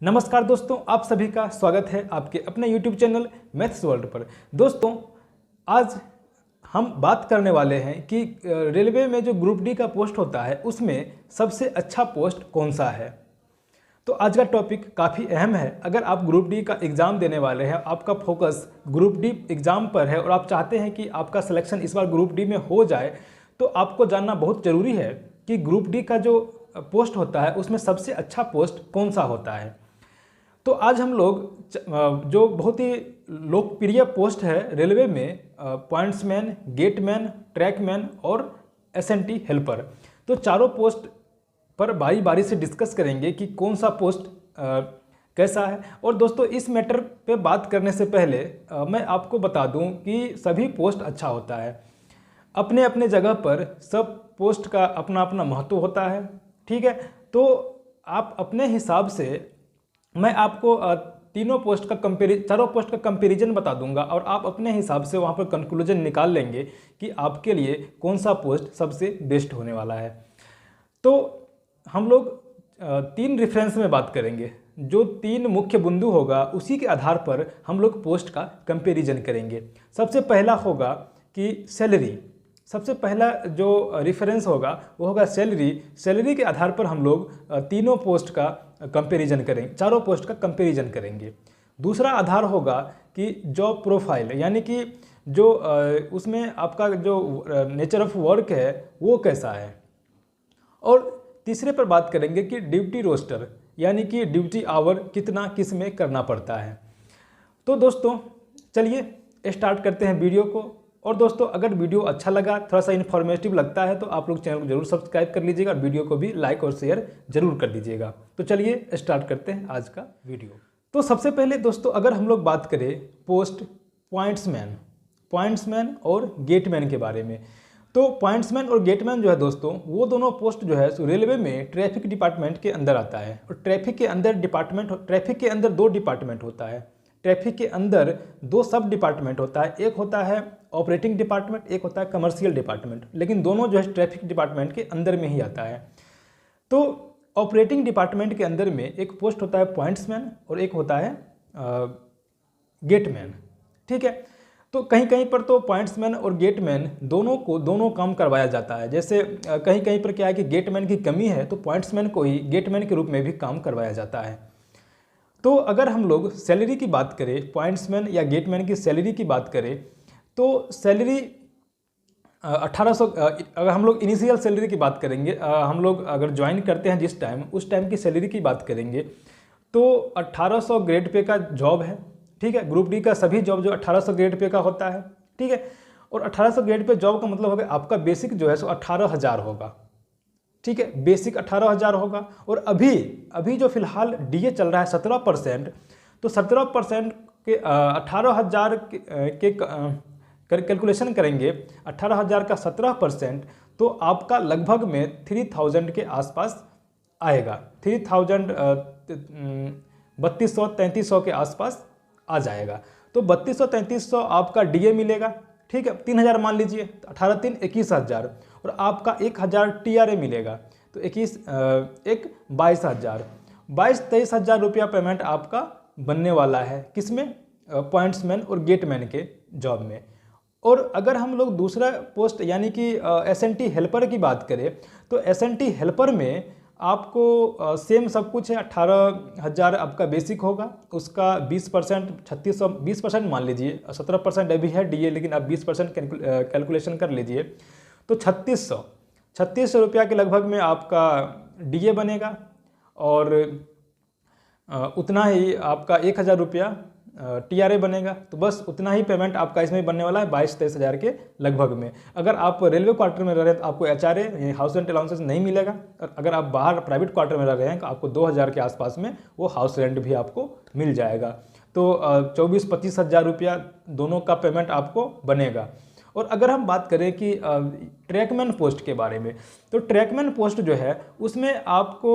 नमस्कार दोस्तों, आप सभी का स्वागत है आपके अपने YouTube चैनल मैथ्स वर्ल्ड पर। दोस्तों, आज हम बात करने वाले हैं कि रेलवे में जो ग्रुप डी का पोस्ट होता है उसमें सबसे अच्छा पोस्ट कौन सा है। तो आज का टॉपिक काफ़ी अहम है। अगर आप ग्रुप डी का एग्ज़ाम देने वाले हैं, आपका फोकस ग्रुप डी एग्ज़ाम पर है और आप चाहते हैं कि आपका सिलेक्शन इस बार ग्रुप डी में हो जाए, तो आपको जानना बहुत ज़रूरी है कि ग्रुप डी का जो पोस्ट होता है उसमें सबसे अच्छा पोस्ट कौन सा होता है। तो आज हम लोग जो बहुत ही लोकप्रिय पोस्ट है रेलवे में, पॉइंट्समैन, गेटमैन, ट्रैकमैन और एसएनटी हेल्पर, तो चारों पोस्ट पर बारी बारी से डिस्कस करेंगे कि कौन सा पोस्ट कैसा है। और दोस्तों, इस मैटर पे बात करने से पहले मैं आपको बता दूं कि सभी पोस्ट अच्छा होता है। अपने अपने जगह पर सब पोस्ट का अपना अपना महत्व होता है, ठीक है। तो आप अपने हिसाब से, मैं आपको चारों पोस्ट का कंपैरिजन बता दूंगा और आप अपने हिसाब से वहाँ पर कंक्लूजन निकाल लेंगे कि आपके लिए कौन सा पोस्ट सबसे बेस्ट होने वाला है। तो हम लोग 3 रेफरेंस में बात करेंगे। जो 3 मुख्य बिंदु होगा उसी के आधार पर हम लोग पोस्ट का कंपैरिजन करेंगे। सबसे पहला होगा कि सैलरी। सबसे पहला जो रेफरेंस होगा वो होगा सैलरी। सैलरी के आधार पर हम लोग तीनों पोस्ट का कंपैरिजन करेंगे, चारों पोस्ट का कंपैरिजन करेंगे। दूसरा आधार होगा कि जॉब प्रोफाइल, यानी कि जो उसमें आपका जो नेचर ऑफ वर्क है वो कैसा है। और तीसरे पर बात करेंगे कि ड्यूटी रोस्टर, यानी कि ड्यूटी आवर कितना किस में करना पड़ता है। तो दोस्तों, चलिए स्टार्ट करते हैं वीडियो को। और दोस्तों, अगर वीडियो अच्छा लगा, थोड़ा सा इन्फॉर्मेटिव लगता है, तो आप लोग चैनल को जरूर सब्सक्राइब कर लीजिएगा और वीडियो को भी लाइक और शेयर जरूर कर दीजिएगा। तो चलिए स्टार्ट करते हैं आज का वीडियो। तो सबसे पहले दोस्तों, अगर हम लोग बात करें पोस्ट पॉइंट्समैन और गेटमैन के बारे में, तो पॉइंट्समैन और गेटमैन जो है दोस्तों, वो दोनों पोस्ट जो है रेलवे में ट्रैफिक डिपार्टमेंट के अंदर आता है। और ट्रैफिक के अंदर 2 डिपार्टमेंट होता है। ट्रैफिक के अंदर 2 सब डिपार्टमेंट होता है। एक होता है ऑपरेटिंग डिपार्टमेंट, एक होता है कमर्शियल डिपार्टमेंट, लेकिन दोनों जो है ट्रैफिक डिपार्टमेंट के अंदर में ही आता है। तो ऑपरेटिंग डिपार्टमेंट के अंदर में एक पोस्ट होता है पॉइंट्समैन और एक होता है गेटमैन, ठीक है। तो कहीं कहीं पर तो पॉइंट्समैन और गेटमैन दोनों काम करवाया जाता है। जैसे कहीं कहीं पर क्या है कि गेटमैन की कमी है, तो पॉइंट्समैन को ही गेटमैन के रूप में भी काम करवाया जाता है। तो अगर हम लोग सैलरी की बात करें, पॉइंट्समैन या गेटमैन की सैलरी की बात करें, तो सैलरी 1800, अगर हम लोग इनिशियल सैलरी की बात करेंगे, हम लोग अगर ज्वाइन करते हैं जिस टाइम, उस टाइम की सैलरी की बात करेंगे, तो 1800 ग्रेड पे का जॉब है, ठीक है। ग्रुप डी का सभी जॉब जो 1800 ग्रेड पे का होता है, ठीक है। और 1800 ग्रेड पे जॉब का मतलब होगा आपका बेसिक जो है सो 18,000 होगा, ठीक है। बेसिक 18,000 होगा। और अभी जो फिलहाल डीए चल रहा है 17%, तो 17% के 18,000 के कैलकुलेशन करेंगे, 18,000 का 17%, तो आपका लगभग में 3000 के आसपास आएगा। 3000 3200-3300 के आसपास आ जाएगा। तो 3200-3300 आपका डीए मिलेगा, ठीक है। 3000 मान लीजिए, 18 3 21,000, और आपका 1000 टीआरए मिलेगा, तो 22,000 रुपया पेमेंट आपका बनने वाला है। किसमें? पॉइंट्समैन और गेटमैन के जॉब में। और अगर हम लोग दूसरा पोस्ट यानी कि एसएनटी हेल्पर की बात करें, तो एसएनटी हेल्पर में आपको सेम सब कुछ है। 18,000 आपका बेसिक होगा, उसका 20% 3600, 20% मान लीजिए, 17% अभी है डीए, लेकिन आप 20% कैलकुलेशन कर लीजिए, तो 3600 रुपया के लगभग में आपका डीए बनेगा। और उतना ही आपका 1000 रुपया टीआरए बनेगा। तो बस उतना ही पेमेंट आपका इसमें बनने वाला है, 22-23 हज़ार के लगभग में। अगर आप रेलवे क्वार्टर में रह रहे हैं तो आपको एचआरए, हाउस रेंट अलाउंसेस नहीं मिलेगा। और अगर आप बाहर प्राइवेट क्वार्टर में रह रहे हैं तो आपको 2000 के आसपास में वो हाउस रेंट भी आपको मिल जाएगा। तो 24-25 हज़ार रुपया दोनों का पेमेंट आपको बनेगा। और अगर हम बात करें कि ट्रैकमैन पोस्ट के बारे में, तो ट्रैकमैन पोस्ट जो है उसमें आपको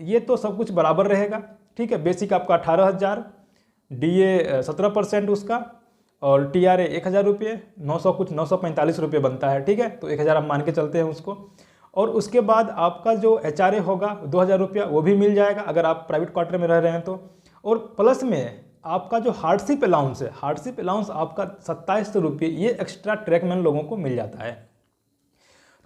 ये तो सब कुछ बराबर रहेगा, ठीक है। बेसिक आपका 18,000, डीए 17% उसका, और टीआरए 1000 रुपये, 945 रुपये बनता है, ठीक है। तो 1000 आप मान के चलते हैं उसको। और उसके बाद आपका जो HRA होगा 2,000 रुपया वो भी मिल जाएगा अगर आप प्राइवेट क्वार्टर में रह रहे हैं तो। और प्लस में आपका जो हार्डशिप अलाउंस है, हार्डशिप अलाउंस आपका 2700 रुपये ये एक्स्ट्रा ट्रैकमैन लोगों को मिल जाता है।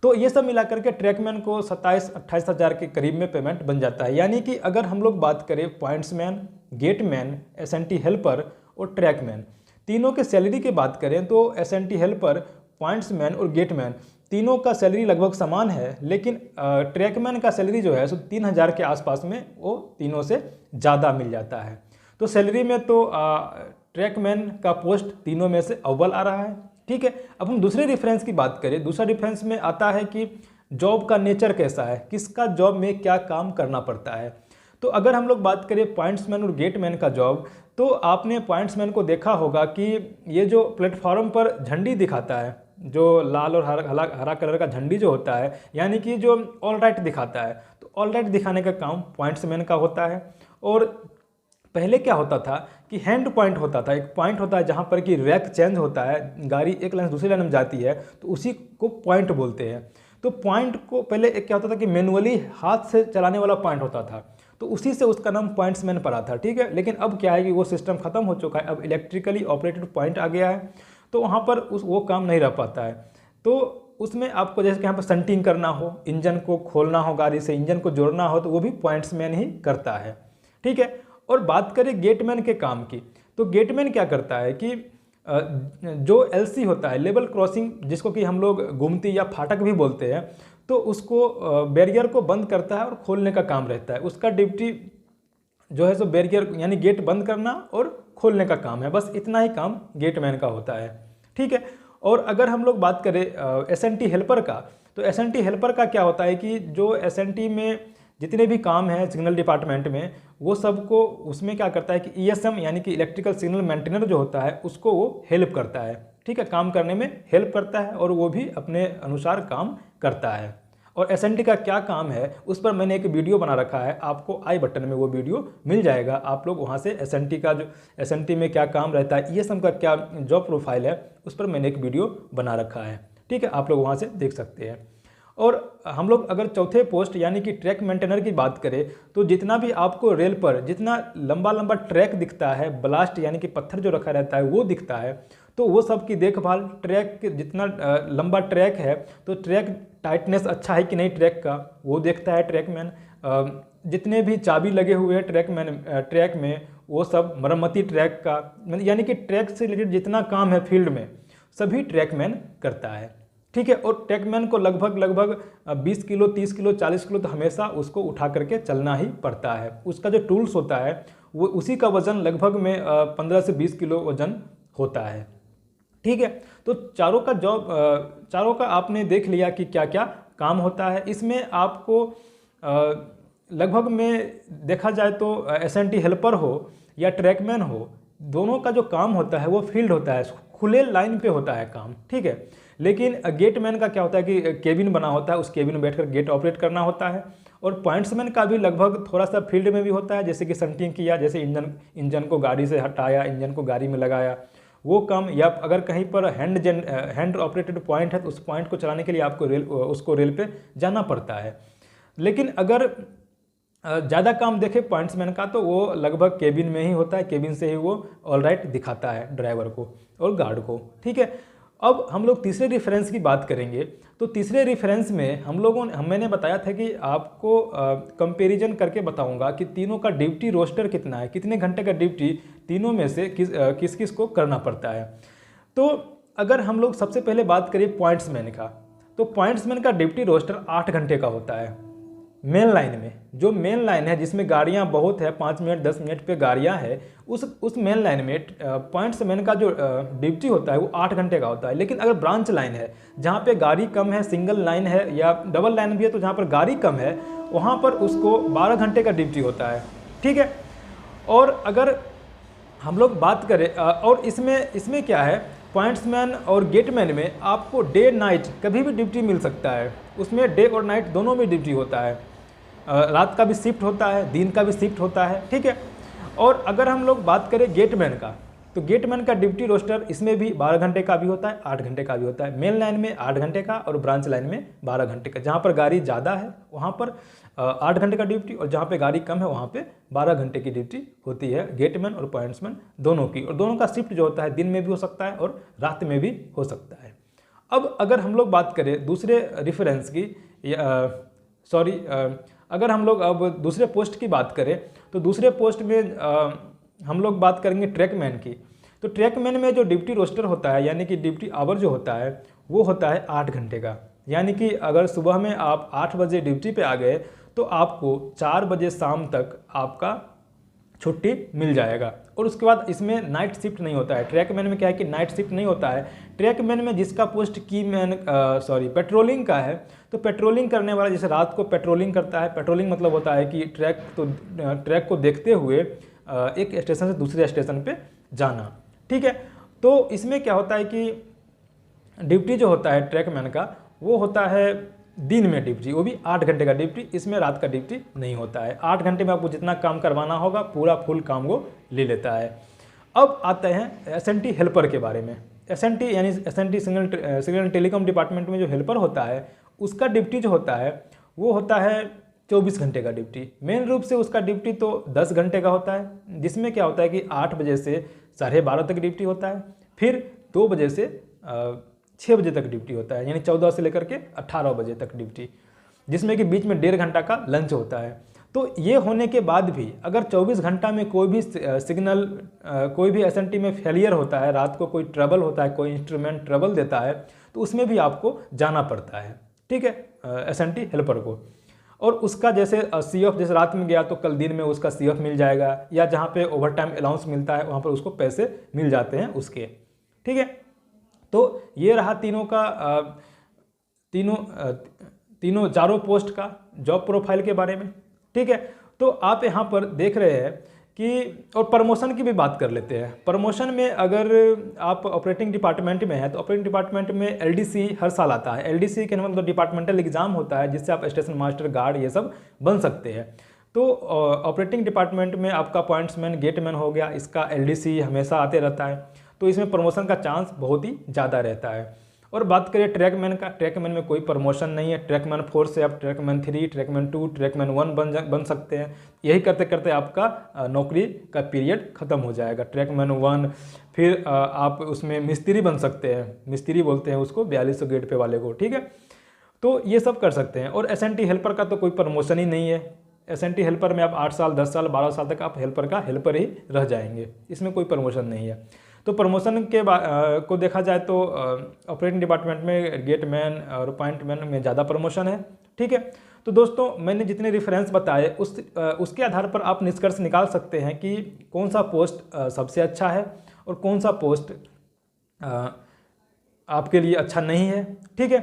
तो ये सब मिला करके ट्रैकमैन को 27-28 हज़ार के करीब में पेमेंट बन जाता है। यानी कि अगर हम लोग बात करें पॉइंट्समैन, गेटमैन, SNT हेल्पर और ट्रैकमैन तीनों के सैलरी की बात करें तो SNT हेल्पर, पॉइंट्समैन और गेटमैन तीनों का सैलरी लगभग समान है, लेकिन ट्रैकमैन का सैलरी जो है सो 3,000 के आसपास में वो तीनों से ज़्यादा मिल जाता है। तो सैलरी में तो ट्रैकमैन का पोस्ट तीनों में से अव्वल आ रहा है। ठीक है, अब हम दूसरे रेफरेंस की बात करें। दूसरा रेफरेंस में आता है कि जॉब का नेचर कैसा है, किसका जॉब में क्या काम करना पड़ता है। तो अगर हम लोग बात करें पॉइंट्समैन और गेटमैन का जॉब, तो आपने पॉइंट्समैन को देखा होगा कि ये जो प्लेटफॉर्म पर झंडी दिखाता है, जो लाल और हरा कलर का झंडी जो होता है, यानी कि जो ऑल राइट दिखाता है, तो ऑल राइट दिखाने का काम पॉइंट्समैन का होता है। और पहले क्या होता था कि हैंड पॉइंट होता था, एक पॉइंट होता है जहाँ पर कि रैक चेंज होता है, गाड़ी एक लाइन से दूसरी लाइन में जाती है, तो उसी को पॉइंट बोलते हैं। तो पॉइंट को पहले एक क्या होता था कि मैनुअली हाथ से चलाने वाला पॉइंट होता था, तो उसी से उसका नाम पॉइंट्समैन पड़ा था। ठीक है, लेकिन अब क्या है कि वो सिस्टम खत्म हो चुका है, अब इलेक्ट्रिकली ऑपरेटेड पॉइंट आ गया है, तो वहाँ पर वो काम नहीं रह पाता है। तो उसमें आपको जैसे कि यहाँ पर संटिंग करना हो, इंजन को खोलना हो, गाड़ी से इंजन को जोड़ना हो, तो वो भी पॉइंट्समैन ही करता है। ठीक है, और बात करें गेटमैन के काम की, तो गेटमैन क्या करता है कि जो LC होता है, लेवल क्रॉसिंग, जिसको कि हम लोग गुमती या फाटक भी बोलते हैं, तो उसको बैरियर को बंद करता है और खोलने का काम रहता है। उसका ड्यूटी जो है सो बैरियर यानी गेट बंद करना और खोलने का काम है, बस इतना ही काम गेटमैन का होता है। ठीक है, और अगर हम लोग बात करें SNT हेल्पर का, तो SNT हेल्पर का क्या होता है कि जो SNT में जितने भी काम हैं सिग्नल डिपार्टमेंट में, वो सबको उसमें क्या करता है कि ESM यानी कि इलेक्ट्रिकल सिग्नल मेंटेनर जो होता है उसको वो हेल्प करता है। ठीक है, काम करने में हेल्प करता है और वो भी अपने अनुसार काम करता है। और SNT का क्या काम है उस पर मैंने एक वीडियो बना रखा है, आपको आई बटन में वो वीडियो मिल जाएगा। आप लोग वहाँ से SNT का जो SNT में क्या काम रहता है, ESM का क्या जॉब प्रोफाइल है, उस पर मैंने एक वीडियो बना रखा है। ठीक है, आप लोग वहाँ से देख सकते हैं। और हम लोग अगर चौथे पोस्ट यानी कि ट्रैक मेंटेनर की बात करें, तो जितना भी आपको रेल पर जितना लंबा लंबा ट्रैक दिखता है, ब्लास्ट यानी कि पत्थर जो रखा रहता है वो दिखता है, तो वो सब की देखभाल, ट्रैक जितना लंबा ट्रैक है तो ट्रैक टाइटनेस अच्छा है कि नहीं ट्रैक का, वो देखता है ट्रैकमैन। जितने भी चाबी लगे हुए हैं ट्रैक में, वो सब मरम्मती ट्रैक का, यानी कि ट्रैक से रिलेटेड जितना काम है फील्ड में सभी ट्रैकमैन करता है। ठीक है, और ट्रैकमैन को लगभग 20 किलो, 30 किलो, 40 किलो तो हमेशा उसको उठा करके चलना ही पड़ता है। उसका जो टूल्स होता है वो उसी का वज़न लगभग में 15 से 20 किलो वज़न होता है। ठीक है, तो चारों का आपने देख लिया कि क्या क्या काम होता है। इसमें आपको लगभग में देखा जाए तो SNT हेल्पर हो या ट्रैकमैन हो, दोनों का जो काम होता है वो फील्ड होता है, खुले लाइन पे होता है काम। ठीक है, लेकिन गेटमैन का क्या होता है कि केबिन बना होता है, उस केबिन में बैठकर गेट ऑपरेट करना होता है। और पॉइंट्समैन का भी लगभग थोड़ा सा फील्ड में भी होता है, जैसे कि संटिंग किया, जैसे इंजन को गाड़ी से हटाया, इंजन को गाड़ी में लगाया, वो काम, या अगर कहीं पर हैंड ऑपरेटेड पॉइंट है तो उस पॉइंट को चलाने के लिए आपको रेल पे जाना पड़ता है। लेकिन अगर ज़्यादा काम देखे पॉइंट्समैन का तो वो लगभग केबिन में ही होता है, केबिन से ही वो ऑल राइट दिखाता है ड्राइवर को और गार्ड को। ठीक है, अब हम लोग तीसरे रेफरेंस की बात करेंगे। तो तीसरे रेफरेंस में मैंने बताया था कि आपको कंपैरिजन करके बताऊंगा कि तीनों का ड्यूटी रोस्टर कितना है, कितने घंटे का ड्यूटी तीनों में से किस किस को करना पड़ता है। तो अगर हम लोग सबसे पहले बात करें पॉइंट्समैन का, तो पॉइंट्समैन का ड्यूटी रोस्टर 8 घंटे का होता है। मेन लाइन में, जो मेन लाइन है जिसमें गाड़ियां बहुत है, 5 मिनट 10 मिनट पे गाड़ियां है, उस मेन लाइन में पॉइंट्समैन का जो ड्यूटी होता है वो 8 घंटे का होता है। लेकिन अगर ब्रांच लाइन है जहाँ पे गाड़ी कम है, सिंगल लाइन है या डबल लाइन भी है, तो जहाँ पर गाड़ी कम है वहाँ पर उसको 12 घंटे का ड्यूटी होता है। ठीक है, और अगर हम लोग बात करें और इसमें क्या है, पॉइंट्समैन और गेटमैन में आपको डे नाइट कभी भी ड्यूटी मिल सकता है। उसमें डे और नाइट दोनों में ड्यूटी होता है, रात का भी शिफ्ट होता है, दिन का भी शिफ्ट होता है। ठीक है, और अगर हम लोग बात करें गेटमैन का, तो गेटमैन का ड्यूटी रोस्टर इसमें भी 12 घंटे का भी होता है, 8 घंटे का भी होता है। मेन लाइन में 8 घंटे का और ब्रांच लाइन में 12 घंटे का। जहाँ पर गाड़ी ज़्यादा है वहाँ पर 8 घंटे का ड्यूटी, और जहाँ पे गाड़ी कम है वहाँ पे 12 घंटे की ड्यूटी होती है गेटमैन और पॉइंट्समैन दोनों की। और दोनों का शिफ्ट जो होता है दिन में भी हो सकता है और रात में भी हो सकता है। अब अगर हम लोग बात करें दूसरे रेफरेंस की, अगर हम लोग अब दूसरे पोस्ट की बात करें तो दूसरे पोस्ट में हम लोग बात करेंगे ट्रैकमैन की। तो ट्रैकमैन में जो ड्यूटी रोस्टर होता है यानी कि ड्यूटी आवर जो होता है वो होता है 8 घंटे का। यानी कि अगर सुबह में आप 8 बजे ड्यूटी पे आ गए तो आपको 4 बजे शाम तक आपका छुट्टी मिल जाएगा। और उसके बाद इसमें नाइट शिफ्ट नहीं होता है। ट्रैकमैन में क्या है कि नाइट शिफ्ट नहीं होता है। ट्रैकमैन में जिसका पोस्ट पेट्रोलिंग का है, तो पेट्रोलिंग करने वाला जैसे रात को पेट्रोलिंग करता है। पेट्रोलिंग मतलब होता है कि ट्रैक को देखते हुए एक स्टेशन से दूसरे स्टेशन पे जाना, ठीक है। तो इसमें क्या होता है कि ड्यूटी जो होता है ट्रैकमैन का वो होता है दिन में ड्यूटी, वो भी 8 घंटे का ड्यूटी। इसमें रात का ड्यूटी नहीं होता है। 8 घंटे में आपको जितना काम करवाना होगा पूरा फुल काम वो ले लेता है। अब आते हैं एसएनटी हेल्पर के बारे में। एसएनटी यानी SNT signal and telecom department में जो हेल्पर होता है उसका ड्यूटी जो होता है वो होता है 24 घंटे का ड्यूटी। मेन रूप से उसका ड्यूटी तो 10 घंटे का होता है, जिसमें क्या होता है कि 8 बजे से 12:30 तक ड्यूटी होता है, फिर 2 बजे से 6 बजे तक ड्यूटी होता है, यानी 14 से लेकर के 18 बजे तक ड्यूटी, जिसमें कि बीच में 1.5 घंटा का लंच होता है। तो ये होने के बाद भी अगर 24 घंटा में कोई भी सिग्नल कोई भी एसएनटी में फेलियर होता है, रात को कोई ट्रबल होता है, कोई इंस्ट्रूमेंट ट्रबल देता है, तो उसमें भी आपको जाना पड़ता है, ठीक है, एसएनटी हेल्पर को। और उसका जैसे CF जैसे रात में गया तो कल दिन में उसका CF मिल जाएगा, या जहाँ पे ओवर टाइम अलाउंस मिलता है वहाँ पर उसको पैसे मिल जाते हैं उसके, ठीक है। तो ये रहा चारों पोस्ट का जॉब प्रोफाइल के बारे में, ठीक है। तो आप यहाँ पर देख रहे हैं कि और प्रमोशन की भी बात कर लेते हैं। प्रमोशन में अगर आप ऑपरेटिंग डिपार्टमेंट में हैं तो ऑपरेटिंग डिपार्टमेंट में LDC हर साल आता है। LDC के मतलब डिपार्टमेंटल एग्जाम होता है जिससे आप स्टेशन मास्टर, गार्ड ये सब बन सकते हैं। तो ऑपरेटिंग डिपार्टमेंट में आपका पॉइंट्समैन, गेटमैन हो गया, इसका LDC हमेशा आते रहता है, तो इसमें प्रमोशन का चांस बहुत ही ज़्यादा रहता है। और बात करें ट्रैकमैन का, ट्रैकमैन में कोई प्रमोशन नहीं है। ट्रैकमैन 4 से आप ट्रैकमैन 3, ट्रैकमैन 2, ट्रैकमैन 1 बन सकते हैं। यही करते करते आपका नौकरी का पीरियड ख़त्म हो जाएगा। ट्रैकमैन 1 फिर आप उसमें मिस्त्री बन सकते हैं, मिस्त्री बोलते हैं उसको 4200 गेट पे वाले को, ठीक है। तो ये सब कर सकते हैं। और एसएनटी हेल्पर का तो कोई प्रमोशन ही नहीं है। एसएनटी हेल्पर में आप 8 साल, 10 साल, 12 साल तक आप हेल्पर का हेल्पर ही रह जाएंगे, इसमें कोई प्रमोशन नहीं है। तो प्रमोशन के को देखा जाए तो ऑपरेटिंग डिपार्टमेंट में गेटमैन और पॉइंटमैन में ज़्यादा प्रमोशन है, ठीक है। तो दोस्तों मैंने जितने रेफरेंस बताए उसके आधार पर आप निष्कर्ष निकाल सकते हैं कि कौन सा पोस्ट सबसे अच्छा है और कौन सा पोस्ट आपके लिए अच्छा नहीं है, ठीक है।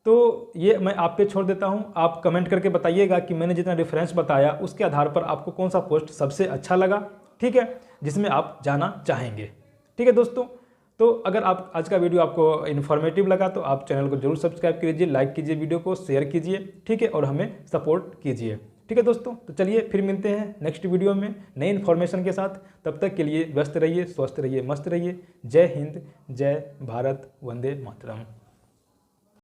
तो ये मैं आप पे छोड़ देता हूँ। आप कमेंट करके बताइएगा कि मैंने जितना रेफरेंस बताया उसके आधार पर आपको कौन सा पोस्ट सबसे अच्छा लगा, ठीक है, जिसमें आप जाना चाहेंगे, ठीक है दोस्तों। तो अगर आप आज का वीडियो आपको इन्फॉर्मेटिव लगा तो आप चैनल को जरूर सब्सक्राइब कीजिए, लाइक कीजिए, वीडियो को शेयर कीजिए, ठीक है, और हमें सपोर्ट कीजिए, ठीक है दोस्तों। तो चलिए फिर मिलते हैं नेक्स्ट वीडियो में नई इन्फॉर्मेशन के साथ। तब तक के लिए व्यस्त रहिए, स्वस्थ रहिए, मस्त रहिए। जय हिंद, जय भारत, वंदे मातरम।